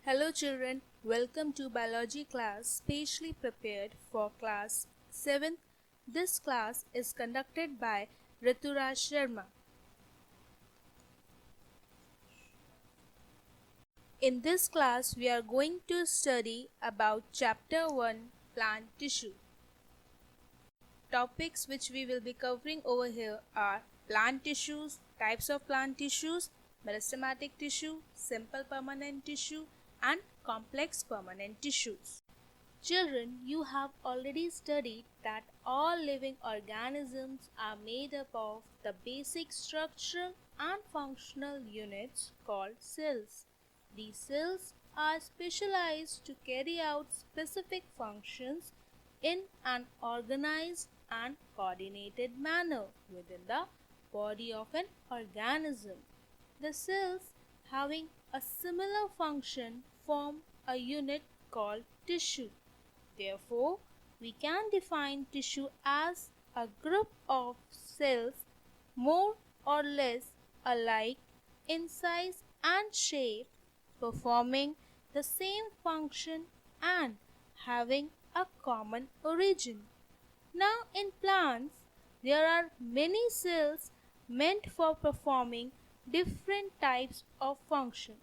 Hello children, welcome to biology class specially prepared for class 7th. This class is conducted by Rituraj Sharma. In this class we are going to study about chapter 1 plant tissue. Topics which we will be covering over here are plant tissues, types of plant tissues, meristematic tissue, simple permanent tissue and complex permanent tissues. Children, you have already studied that all living organisms are made up of the basic structural and functional units called cells. These cells are specialized to carry out specific functions in an organized and coordinated manner within the body of an organism. The cells having a similar function form a unit called tissue. Therefore, we can define tissue as a group of cells more or less alike in size and shape, performing the same function and having a common origin. Now, in plants, there are many cells meant for performing different types of functions.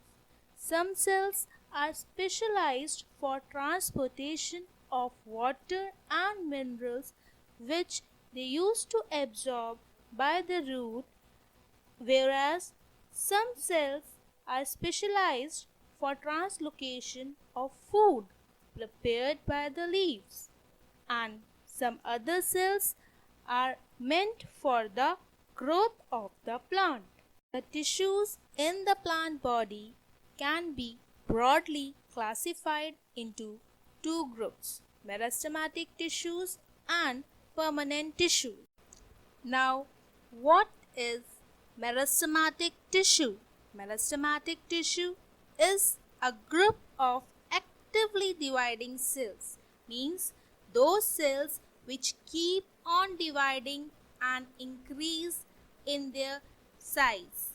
Some cells are specialized for transportation of water and minerals which they use to absorb by the root, whereas some cells are specialized for translocation of food prepared by the leaves, and some other cells are meant for the growth of the plant. The tissues in the plant body can be broadly classified into two groups, meristematic tissues and permanent tissues. Now, what is meristematic tissue? Meristematic tissue is a group of actively dividing cells, means those cells which keep on dividing and increase in their size.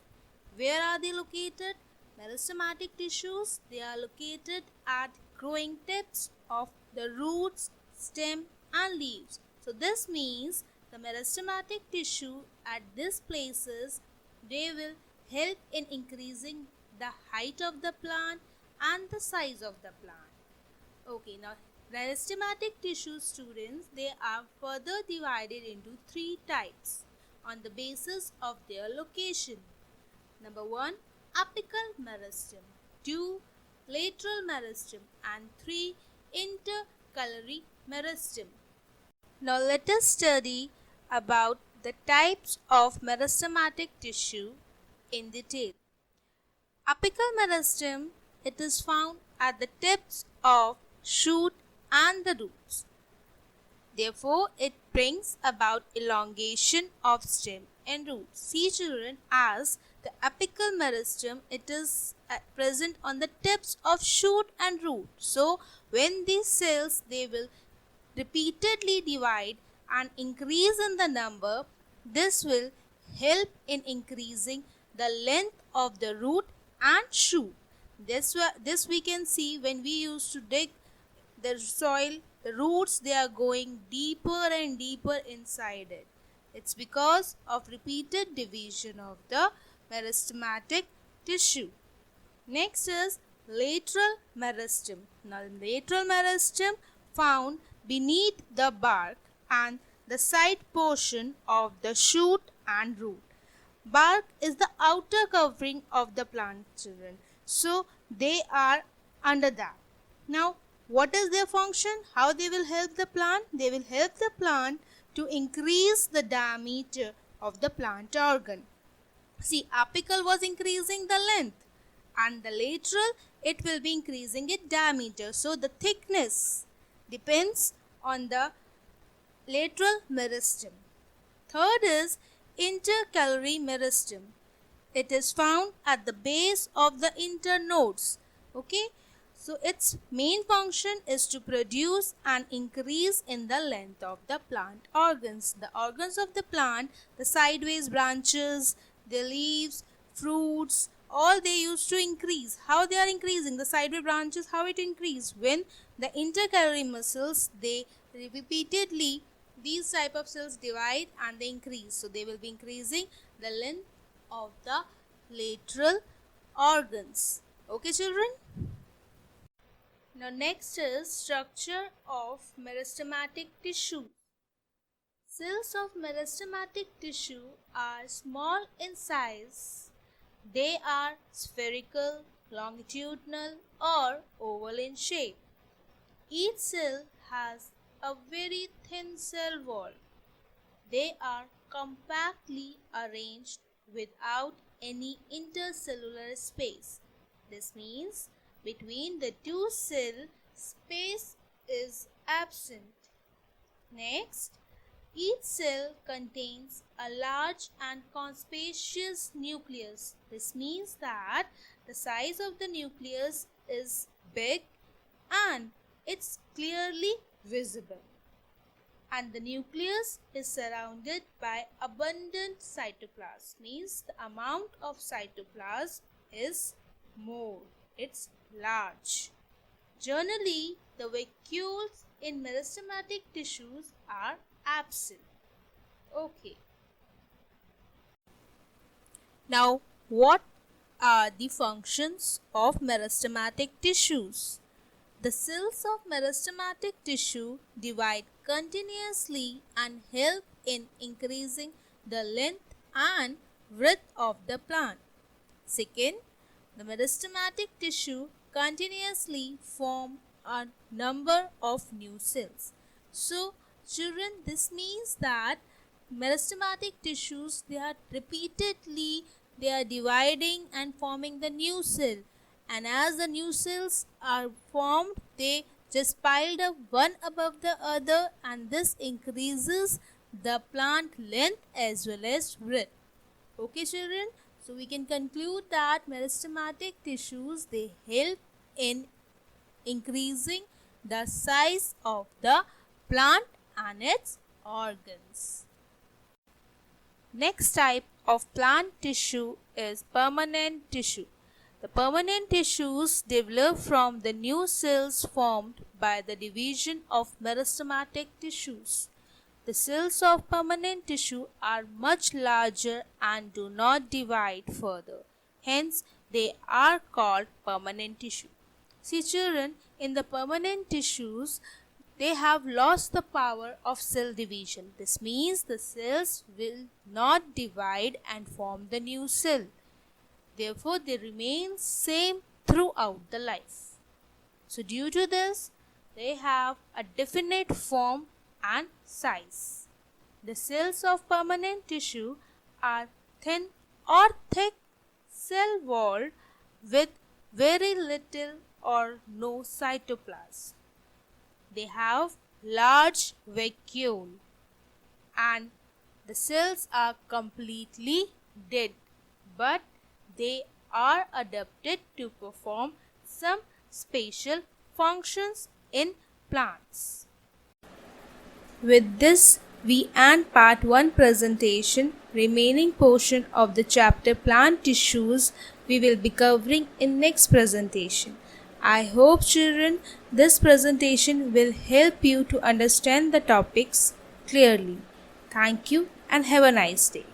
Where are they located? Meristematic tissues, they are located at growing tips of the roots, stem and leaves. So this means the meristematic tissue at these places, they will help in increasing the height of the plant and the size of the plant. Okay, now meristematic tissue students, they are further divided into three types on the basis of their location. Number 1, apical meristem, 2, lateral meristem and 3, intercalary meristem. Now let us study about the types of meristematic tissue in detail. Apical meristem, it is found at the tips of shoot and the roots. Therefore, it brings about elongation of stem and roots. See children, as the apical meristem, it is present on the tips of shoot and root. So, when these cells, they will repeatedly divide and increase in the number, this will help in increasing the length of the root and shoot. This we can see when we used to dig the soil, the roots, they are going deeper and deeper inside it. It's because of repeated division of the meristematic tissue. Next is lateral meristem. Now lateral meristem found beneath the bark and the side portion of the shoot and root. Bark is the outer covering of the plant, children. So they are under that. Now what is their function? How they will help the plant? They will help the plant to increase the diameter of the plant organ. See, apical was increasing the length and the lateral, it will be increasing its diameter. So the thickness depends on the lateral meristem. Third is intercalary meristem. It is found at the base of the internodes. Okay. So its main function is to produce an increase in the length of the plant organs. The organs of the plant, the sideways branches, the leaves, fruits, all they used to increase. How they are increasing? The sideway branches, how it increased? When the intercalary cells, they repeatedly, these type of cells divide and they increase. So they will be increasing the length of the lateral organs. Okay, children? Now next is structure of meristematic tissue. Cells of meristematic tissue are small in size. They are spherical, longitudinal or oval in shape. Each cell has a very thin cell wall. They are compactly arranged without any intercellular space. This means between the two cells, space is absent. Next, each cell contains a large and conspicuous nucleus. This means that the size of the nucleus is big and it's clearly visible. And the nucleus is surrounded by abundant cytoplasm. Means the amount of cytoplasm is more. It's large. Generally, the vacuoles in meristematic tissues are absent. Okay. Now, what are the functions of meristematic tissues? The cells of meristematic tissue divide continuously and help in increasing the length and width of the plant. Second, the meristematic tissue continuously form a number of new cells. So, children, this means that meristematic tissues, they are dividing and forming the new cell, and as the new cells are formed, they just piled up one above the other, and this increases the plant length as well as width. Okay, children, so we can conclude that meristematic tissues, they help in increasing the size of the plant and its organs. Next type of plant tissue is permanent tissue. The permanent tissues develop from the new cells formed by the division of meristematic tissues. The cells of permanent tissue are much larger and do not divide further. Hence, they are called permanent tissue. See, children, in the permanent tissues, they have lost the power of cell division. This means the cells will not divide and form the new cell. Therefore, they remain same throughout the life. So, due to this, they have a definite form and size. The cells of permanent tissue are thin or thick cell walled with very little or no cytoplasm. They have large vacuole and the cells are completely dead, but they are adapted to perform some special functions in plants. With this, we end part 1 presentation. Remaining portion of the chapter plant tissues we will be covering in next presentation. I hope, children, this presentation will help you to understand the topics clearly. Thank you and have a nice day.